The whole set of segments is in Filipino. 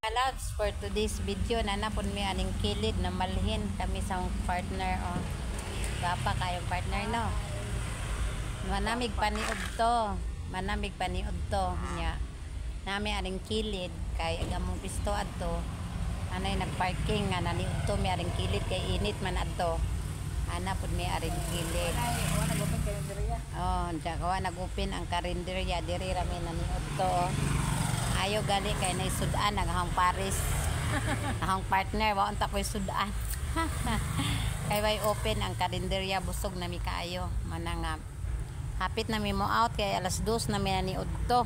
Loves, for today's video na napon mi aning kilid na malhin kami sa partner Papa kayong partner no. Manamig paniud to nya. Nami aning kilid kay agamong pisto adto. Anay nagparking nga naniud to mi aring kilid kay init man adto. Ana pud mi aring kilid. Diya kawa nag-open ang karinderya diri ra mi naniud to. Ayo gali kay nay sudan naghang Paris. Ahang partner wa unta koy sudan. Kay way open ang karinderya busog na mi kaayo manang hapit na mi mo out kay alas 2 na mi naniud to.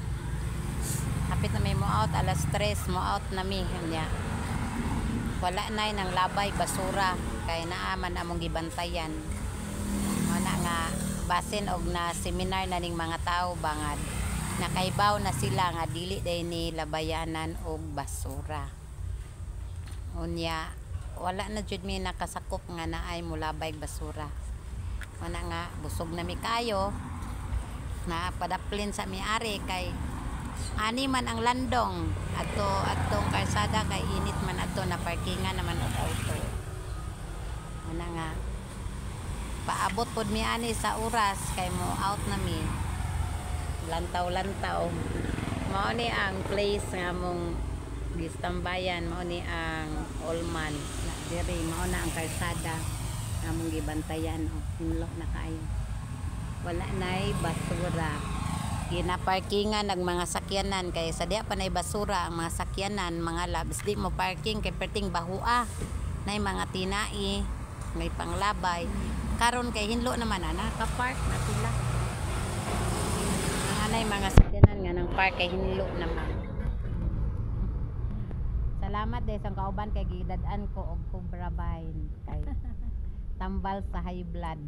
Hapit na mi mo out alas 3 mo out na mi nya. Wala nay nang labay basura kay naa man among gibantayan. Ana nga basin og na seminar na ning mga tao bangad nakaibaw na sila nga dili day ni labayanan og basura. Unya wala na jud mi nakasakop nga naay mulabay basura. Ana nga busog na mi kayo na padaplin sa mi-ari kay ani man ang landong adtong kalsada kay init man adto na parkingan naman og auto. Ana nga paabot pod mi ani sa oras kay mo out na mi. Lantaw-lantaw. Mao ni ang place nga mong gistambayan, mao ni ang Olman. Na diri mao na ang kalsada nga mong gibantayan hinlo na kaayo. Wala nay basura. Ginaparkingan ng mga sakyanan kay sa diya pa nay basura ang mga sakyanan, mga labs di mo parking kay perting bahua. Nay mga tinai, may panglabay. Karon kay hinlo naman ana ka park na sila. Anay mga sakyanan nga ng park kay hinlo naman. Salamat des ang kauban kay gidad-an ko og Cobra Vine kay tambal sa high blood.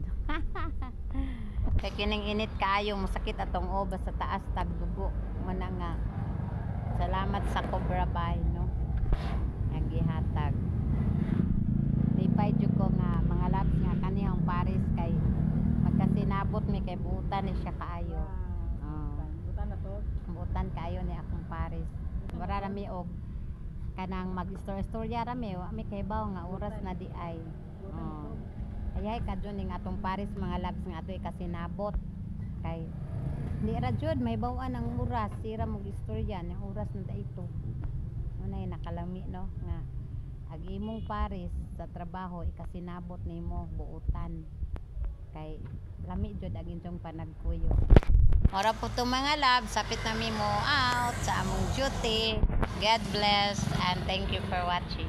Kay kining init kaayo masakit atong oba sa taas tag dugo. Mana nga salamat sa Cobra Vine no. Nga gihatag. Lipay jud ko nga mga labs nga kanihang Paris kay magkasinabot mi kay buutan ni siya kaayo. Butan kayo ni akong Paris. Wala rami og kanang mag-istorya rami wa mi kay baw nga oras na di ay. Ayay kadyo ning atong Paris mga labs nga atoy kasinabot. Kay di ra jud may bawan ang oras sira mo istorya ni oras na dayto. Unay nakalami no nga ag imong Paris sa trabaho ikasinabot nimo buutan. Kay lami jud ang inyong panagkuyo. Ora po to mga love, sapit na mi mo out sa among duty. God bless and thank you for watching.